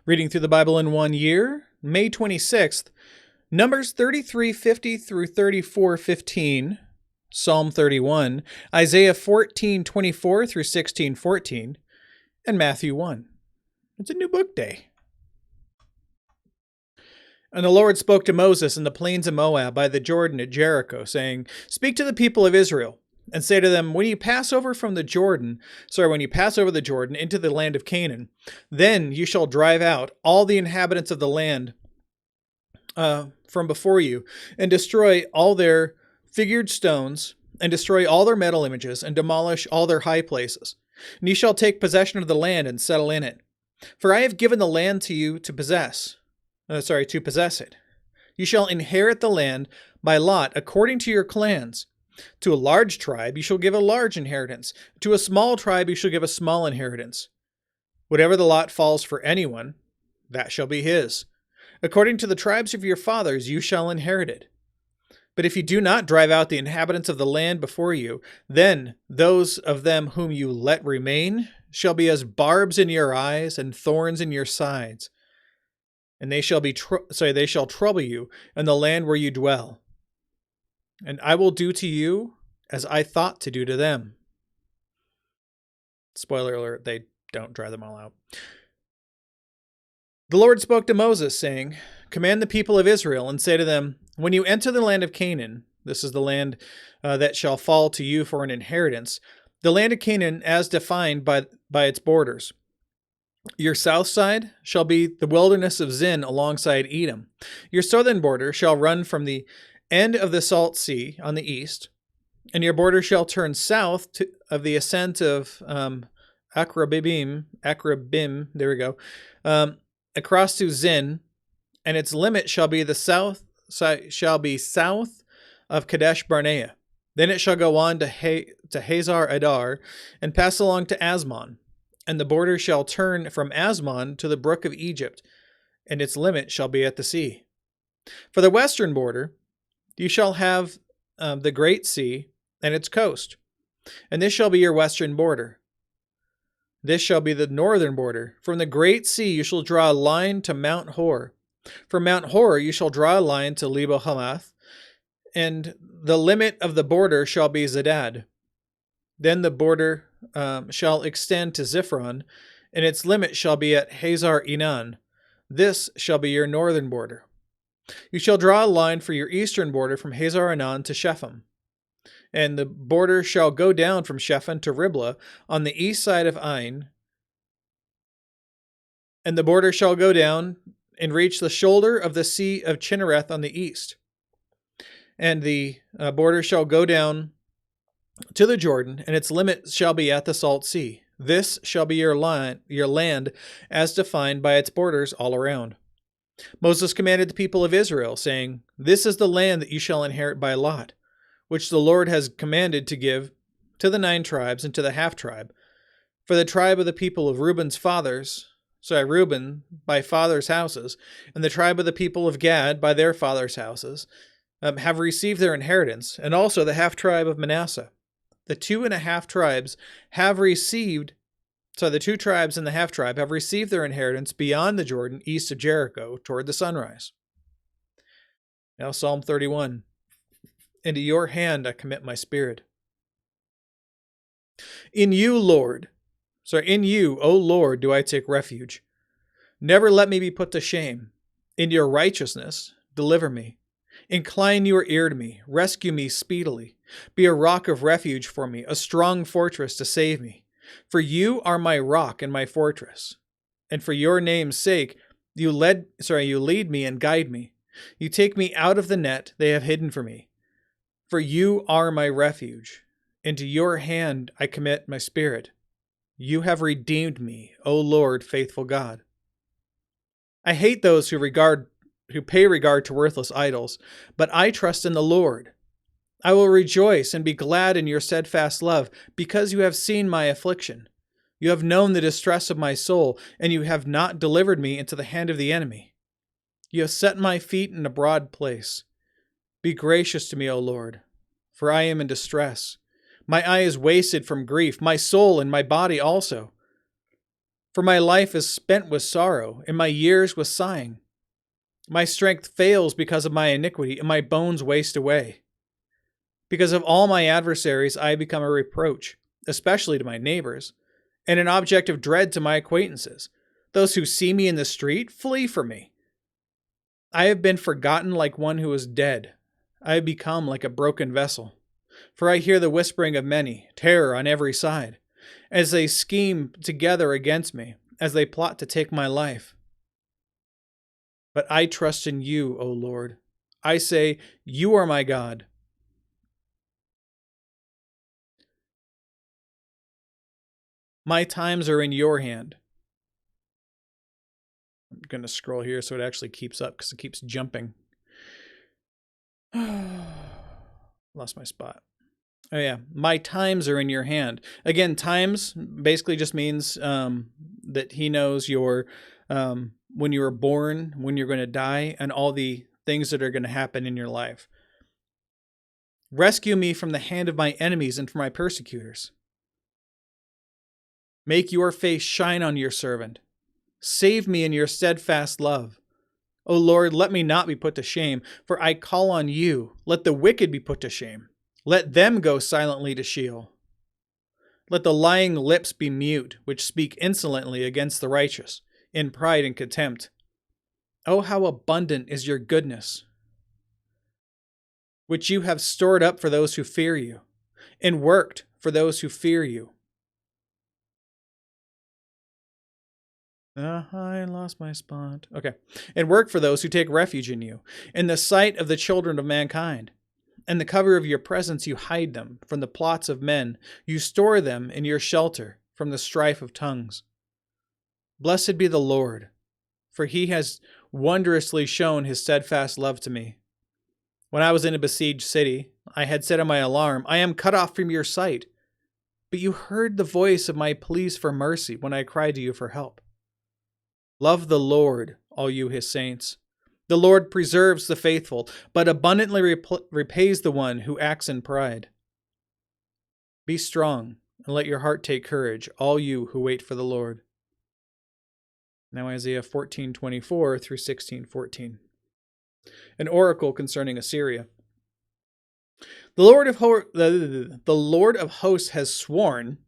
Reading through the Bible in 1 year, May 26th, Numbers 33:50 through 34:15, Psalm 31, Isaiah 14:24 through 16:14, and Matthew 1. It's a new book day. And the Lord spoke to Moses in the plains of Moab by the Jordan at Jericho, saying, "Speak to the people of Israel, and say to them, when you pass over the Jordan into the land of Canaan, then you shall drive out all the inhabitants of the land from before you, and destroy all their figured stones, and destroy all their metal images, and demolish all their high places. And you shall take possession of the land and settle in it. For I have given the land to you to possess it. You shall inherit the land by lot according to your clans. To a large tribe you shall give a large inheritance. To a small tribe you shall give a small inheritance. Whatever the lot falls for anyone, that shall be his. According to the tribes of your fathers you shall inherit it. But if you do not drive out the inhabitants of the land before you, then those of them whom you let remain shall be as barbs in your eyes and thorns in your sides. And they shall trouble you in the land where you dwell. And I will do to you as I thought to do to them." Spoiler alert, they don't drive them all out. The Lord spoke to Moses, saying, "Command the people of Israel, and say to them, when you enter the land of Canaan," this is the land that shall fall to you for an inheritance, "the land of Canaan as defined by its borders. Your south side shall be the wilderness of Zin alongside Edom. Your southern border shall run from the end of the Salt Sea on the east, and your border shall turn south of the ascent of Akrabim, there we go, across to Zin, and its limit shall be south of Kadesh Barnea. Then it shall go on to Hazar Adar, and pass along to Asmon. And the border shall turn from Asmon to the brook of Egypt, and its limit shall be at the sea. For the western border, you shall have the great sea and its coast, and this shall be your western border. This shall be the northern border. From the great sea you shall draw a line to Mount Hor. From Mount Hor you shall draw a line to Lebo Hamath, and the limit of the border shall be Zedad. Then the border shall extend to Ziphron, and its limit shall be at Hazar Enan. This shall be your northern border. You shall draw a line for your eastern border from Hazar Enan to Shepham, and the border shall go down from Shepham to Riblah on the east side of Ain, and the border shall go down and reach the shoulder of the sea of Chinnereth on the east, and the border shall go down to the Jordan, and its limit shall be at the Salt Sea. This shall be your land as defined by its borders all around." Moses commanded the people of Israel, saying, "This is the land that you shall inherit by lot, which the Lord has commanded to give to the 9 tribes and to the half-tribe. For the tribe of the people of Reuben by fathers' houses, and the tribe of the people of Gad by their fathers' houses, have received their inheritance, and also the half-tribe of Manasseh. The 2.5 tribes have received So the 2 tribes and the half-tribe have received their inheritance beyond the Jordan, east of Jericho, toward the sunrise." Now Psalm 31. "Into your hand I commit my spirit." In you, O Lord, do I take refuge. Never let me be put to shame. In your righteousness, deliver me. Incline your ear to me. Rescue me speedily. Be a rock of refuge for me, a strong fortress to save me. For you are my rock and my fortress. And for your name's sake, you lead me and guide me. You take me out of the net they have hidden for me. For you are my refuge. Into your hand I commit my spirit. You have redeemed me, O Lord, faithful God. I hate those who pay regard to worthless idols, but I trust in the Lord. I will rejoice and be glad in your steadfast love, because you have seen my affliction. You have known the distress of my soul, and you have not delivered me into the hand of the enemy. You have set my feet in a broad place. Be gracious to me, O Lord, for I am in distress. My eye is wasted from grief, my soul and my body also. For my life is spent with sorrow, and my years with sighing. My strength fails because of my iniquity, and my bones waste away. Because of all my adversaries, I have become a reproach, especially to my neighbors, and an object of dread to my acquaintances. Those who see me in the street flee from me. I have been forgotten like one who is dead. I have become like a broken vessel. For I hear the whispering of many, terror on every side, as they scheme together against me, as they plot to take my life. But I trust in you, O Lord. I say, you are my God. My times are in your hand. I'm going to scroll here so it actually keeps up because it keeps jumping. Lost my spot. Oh, yeah. My times are in your hand. Again, times basically just means that he knows your when you were born, when you're going to die, and all the things that are going to happen in your life. Rescue me from the hand of my enemies and from my persecutors. Make your face shine on your servant. Save me in your steadfast love. O Lord, let me not be put to shame, for I call on you. Let the wicked be put to shame. Let them go silently to Sheol. Let the lying lips be mute, which speak insolently against the righteous, in pride and contempt. Oh, how abundant is your goodness, which you have stored up for those who fear you, and worked for those who fear you. I lost my spot. Okay. And work for those who take refuge in you, in the sight of the children of mankind. In the cover of your presence you hide them from the plots of men. You store them in your shelter from the strife of tongues. Blessed be the Lord, for he has wondrously shown his steadfast love to me. When I was in a besieged city, I had said on my alarm, I am cut off from your sight. But you heard the voice of my pleas for mercy when I cried to you for help. Love the Lord, all you his saints. The Lord preserves the faithful, but abundantly repays the one who acts in pride. Be strong, and let your heart take courage, all you who wait for the Lord. Now Isaiah 14:24 through 16:14. An oracle concerning Assyria. The Lord of hosts has sworn,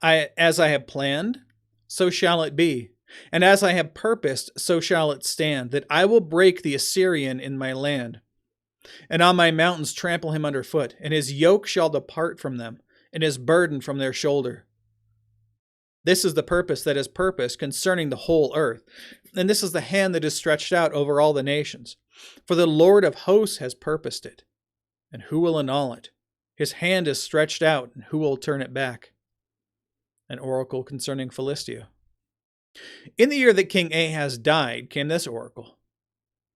as I have planned, so shall it be. And as I have purposed, so shall it stand, that I will break the Assyrian in my land, and on my mountains trample him underfoot, and his yoke shall depart from them, and his burden from their shoulder. This is the purpose that is purposed concerning the whole earth, and this is the hand that is stretched out over all the nations. For the Lord of hosts has purposed it, and who will annul it? His hand is stretched out, and who will turn it back? An oracle concerning Philistia. In the year that King Ahaz died came this oracle.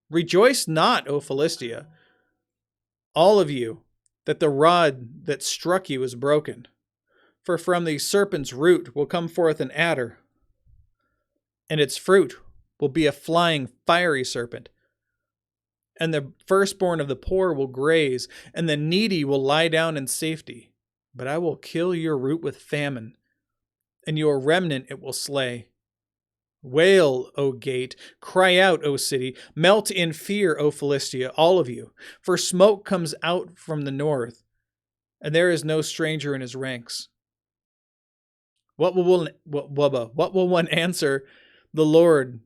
Rejoice not, O Philistia, all of you, that the rod that struck you is broken. For from the serpent's root will come forth an adder, and its fruit will be a flying fiery serpent. And the firstborn of the poor will graze, and the needy will lie down in safety. But I will kill your root with famine, and your remnant it will slay. Wail, O gate, cry out, O city, melt in fear, O Philistia, all of you, for smoke comes out from the north, and there is no stranger in his ranks. What will one answer the Lord?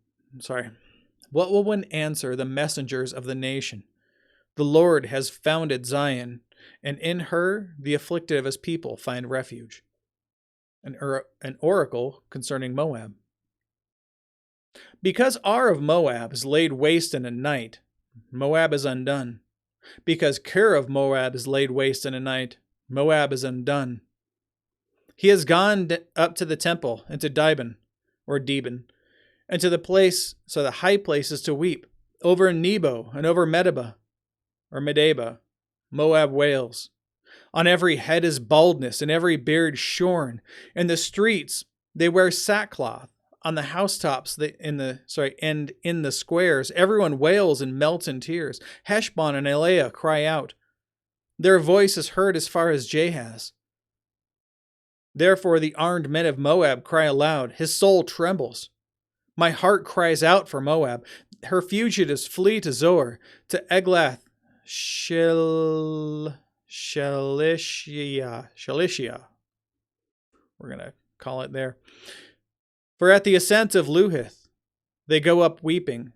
What will one answer the messengers of the nation? The Lord has founded Zion, and in her the afflicted of his people find refuge. An oracle concerning Moab. Because Ar of Moab is laid waste in a night, Moab is undone. Because Kir of Moab is laid waste in a night, Moab is undone. He has gone up to the temple, and to Dibon, or Dibon, and to the high places to weep. Over Nebo and over Medeba, or Medeba, Moab wails. On every head is baldness, and every beard shorn. In the streets they wear sackcloth. On the housetops, and in the squares, everyone wails and melts in tears. Heshbon and Eleah cry out. Their voice is heard as far as Jahaz. Therefore the armed men of Moab cry aloud. His soul trembles. My heart cries out for Moab. Her fugitives flee to Zoar, to Eglath Shalishiah. We're going to call it there. For at the ascent of Luhith, they go up weeping.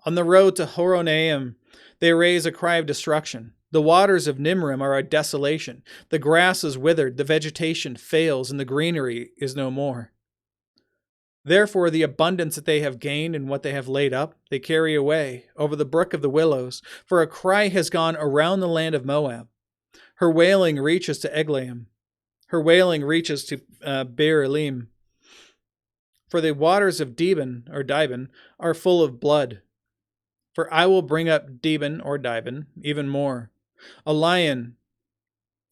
On the road to Horonaim, they raise a cry of destruction. The waters of Nimrim are a desolation. The grass is withered, the vegetation fails, and the greenery is no more. Therefore the abundance that they have gained and what they have laid up, they carry away over the brook of the willows. For a cry has gone around the land of Moab. Her wailing reaches to Eglaim. Her wailing reaches to Beer Elim. For the waters of Dibon are full of blood. For I will bring up Dibon, even more. A lion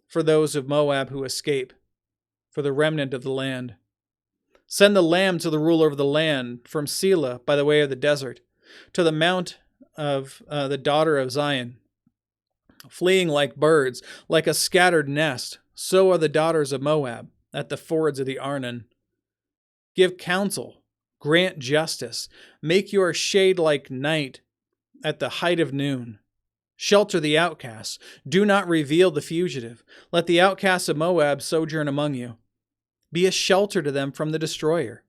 for those of Moab who escape, for the remnant of the land. Send the lamb to the ruler of the land, from Selah by the way of the desert, to the mount of the daughter of Zion. Fleeing like birds, like a scattered nest, so are the daughters of Moab at the fords of the Arnon. Give counsel, grant justice, make your shade like night at the height of noon. Shelter the outcasts, do not reveal the fugitive. Let the outcasts of Moab sojourn among you. Be a shelter to them from the destroyer.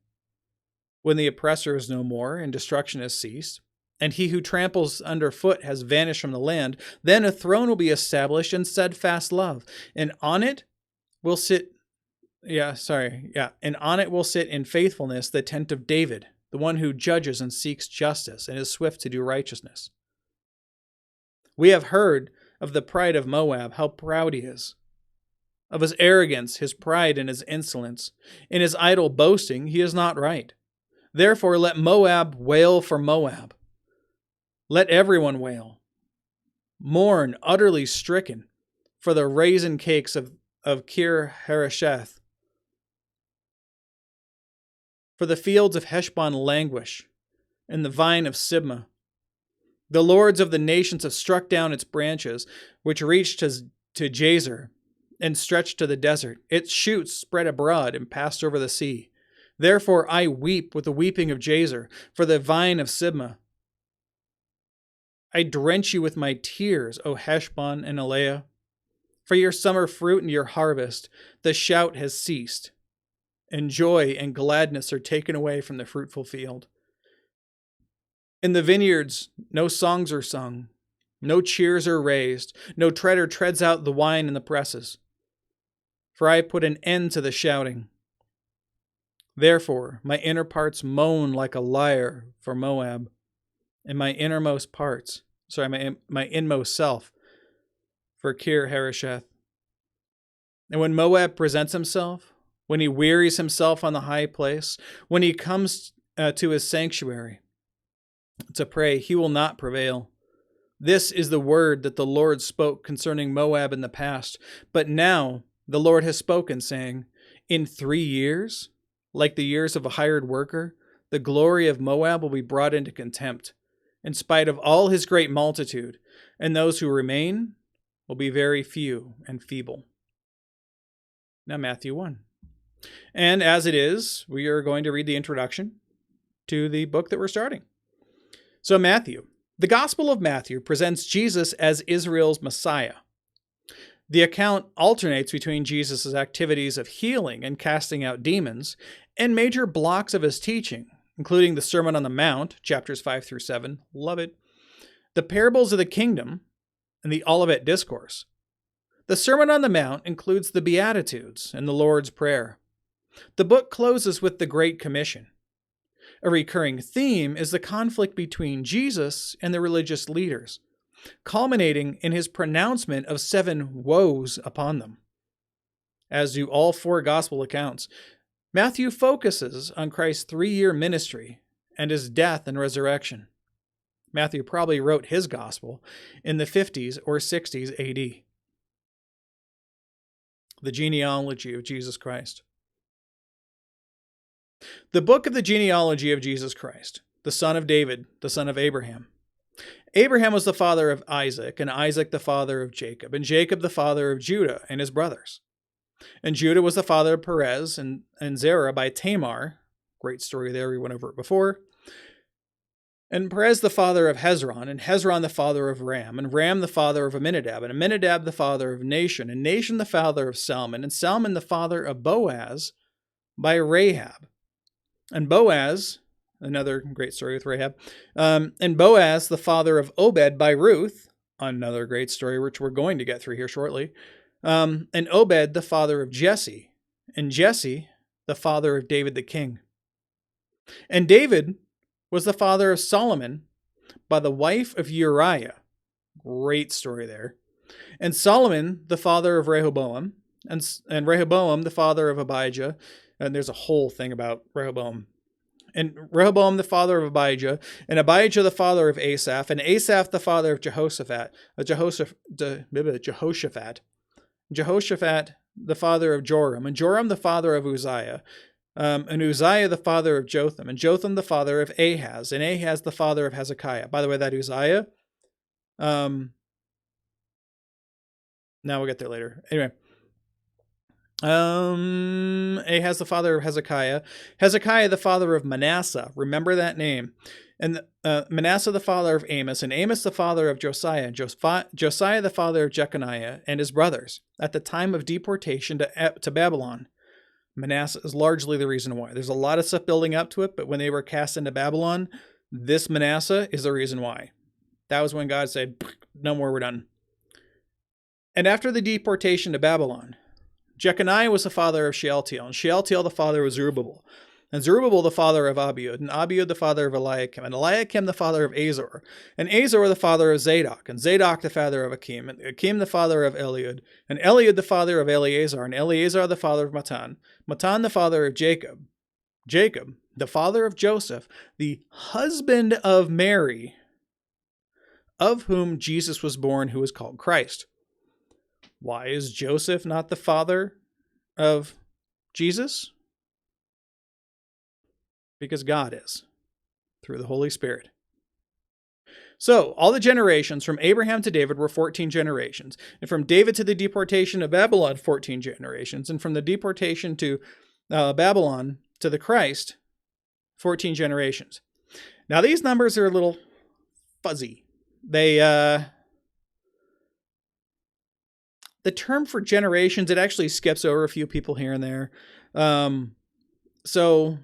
When the oppressor is no more and destruction has ceased, and he who tramples underfoot has vanished from the land, then a throne will be established in steadfast love, and on it will sit and on it will sit in faithfulness the tent of David, the one who judges and seeks justice and is swift to do righteousness. We have heard of the pride of Moab, how proud he is, of his arrogance, his pride, and his insolence. In his idle boasting, he is not right. Therefore, let Moab wail for Moab. Let everyone wail. Mourn, utterly stricken, for the raisin cakes of Kir Hareseth. For the fields of Heshbon languish, and the vine of Sibmah. The lords of the nations have struck down its branches, which reached to Jazer, and stretched to the desert. Its shoots spread abroad and passed over the sea. Therefore I weep with the weeping of Jazer, for the vine of Sibmah. I drench you with my tears, O Heshbon and Eleah. For your summer fruit and your harvest, the shout has ceased, and joy and gladness are taken away from the fruitful field. In the vineyards no songs are sung, no cheers are raised, no treader treads out the wine in the presses. For I put an end to the shouting. Therefore my inner parts moan like a lyre for Moab, and my innermost parts, my inmost self, for Kir Hareseth. And when Moab presents himself, when he wearies himself on the high place, when he comes to his sanctuary to pray, he will not prevail. This is the word that the Lord spoke concerning Moab in the past. But now the Lord has spoken, saying, in 3 years, like the years of a hired worker, the glory of Moab will be brought into contempt, in spite of all his great multitude, and those who remain will be very few and feeble. Now Matthew 1. And as it is, we are going to read the introduction to the book that we're starting. So Matthew. The Gospel of Matthew presents Jesus as Israel's Messiah. The account alternates between Jesus' activities of healing and casting out demons and major blocks of his teaching, including the Sermon on the Mount, chapters 5 through 7, love it, the parables of the kingdom, and the Olivet Discourse. The Sermon on the Mount includes the Beatitudes and the Lord's Prayer. The book closes with the Great Commission. A recurring theme is the conflict between Jesus and the religious leaders, culminating in his pronouncement of 7 woes upon them. As do all 4 gospel accounts, Matthew focuses on Christ's 3-year ministry and his death and resurrection. Matthew probably wrote his gospel in the 50s or 60s AD. The genealogy of Jesus Christ. The book of the genealogy of Jesus Christ, the son of David, the son of Abraham. Abraham was the father of Isaac, and Isaac the father of Jacob, and Jacob the father of Judah and his brothers. And Judah was the father of Perez, and Zerah by Tamar. Great story there. We went over it before. And Perez the father of Hezron, and Hezron the father of Ram, and Ram the father of Amminadab, and Amminadab the father of Nahshon, and Nahshon the father of Salmon, and Salmon the father of Boaz by Rahab. And Boaz, another great story with Rahab, and Boaz the father of Obed by Ruth, another great story which we're going to get through here shortly, and Obed the father of Jesse, and Jesse the father of David the king. And David was the father of Solomon by the wife of Uriah. Great story there. And Solomon, the father of Rehoboam, and Rehoboam, the father of Abijah. And there's a whole thing about Rehoboam. And Rehoboam, the father of Abijah, and Abijah, the father of Asaph, and Asaph, the father of Jehoshaphat, Jehoshaphat, the father of Joram, and Joram, the father of Uzziah, and Uzziah the father of Jotham, and Jotham the father of Ahaz, and Ahaz the father of Hezekiah. By the way, that Uzziah, now we'll get there later. Anyway, Ahaz the father of Hezekiah, Hezekiah the father of Manasseh. Remember that name. And Manasseh the father of Amos, and Amos the father of Josiah, Josiah the father of Jeconiah, and his brothers at the time of deportation to Babylon. Manasseh is largely the reason why. There's a lot of stuff building up to it, but when they were cast into Babylon, this Manasseh is the reason why. That was when God said, no more, we're done. And after the deportation to Babylon, Jeconiah was the father of Shealtiel, and Shealtiel the father of Zerubbabel, and Zerubbabel the father of Abiud, and Abiud the father of Eliakim, and Eliakim the father of Azor, and Azor the father of Zadok, and Zadok the father of Akim, and Akim the father of Eliud, and Eliud the father of Eleazar, and Eleazar the father of Matan, Matan the father of Jacob, Jacob the father of Joseph, the husband of Mary, of whom Jesus was born, who is called Christ. Why is Joseph not the father of Jesus? Because God is, through the Holy Spirit. So, all the generations from Abraham to David were 14 generations. And from David to the deportation of Babylon, 14 generations. And from the deportation to Babylon to the Christ, 14 generations. Now, these numbers are a little fuzzy. The term for generations, it actually skips over a few people here and there. So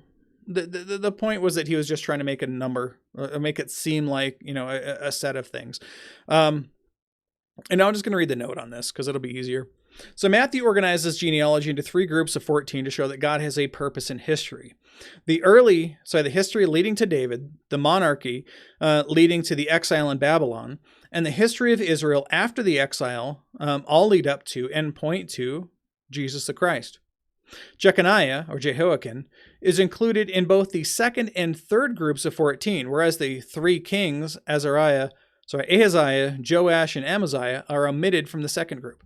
the point was that he was just trying to make a number, or make it seem like, a set of things. And now I'm just going to read the note on this because it'll be easier. So Matthew organizes genealogy into 3 groups of 14 to show that God has a purpose in history. The history leading to David, the monarchy leading to the exile in Babylon, and the history of Israel after the exile all lead up to and point to Jesus the Christ. Jeconiah, or Jehoiakim, is included in both the second and third groups of 14, whereas the 3 kings, Ahaziah, Joash, and Amaziah, are omitted from the second group.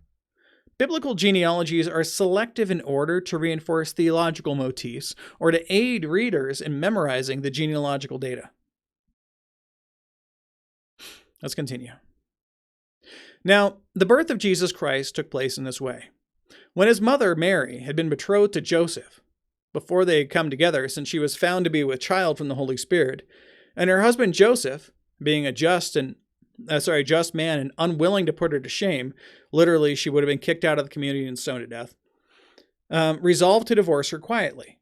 Biblical genealogies are selective in order to reinforce theological motifs or to aid readers in memorizing the genealogical data. Let's continue. Now, the birth of Jesus Christ took place in this way. When his mother, Mary, had been betrothed to Joseph, before they had come together, since she was found to be with child from the Holy Spirit, and her husband Joseph, being a just man and unwilling to put her to shame, literally she would have been kicked out of the community and stoned to death, resolved to divorce her quietly.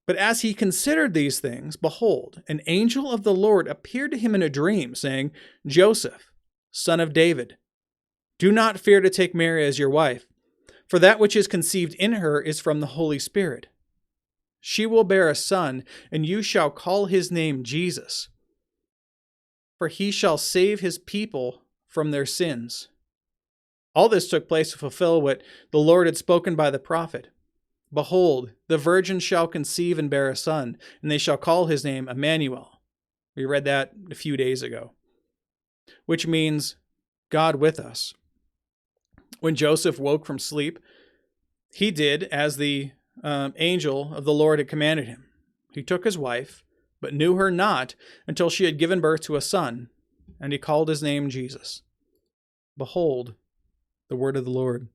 But as he considered these things, behold, an angel of the Lord appeared to him in a dream, saying, Joseph, son of David, do not fear to take Mary as your wife, for that which is conceived in her is from the Holy Spirit. She will bear a son, and you shall call his name Jesus, for he shall save his people from their sins. All this took place to fulfill what the Lord had spoken by the prophet. Behold, the virgin shall conceive and bear a son, and they shall call his name Emmanuel. We read that a few days ago, which means God with us. When Joseph woke from sleep, he did as the angel of the Lord had commanded him. He took his wife, but knew her not until she had given birth to a son, and he called his name Jesus. Behold, the word of the Lord.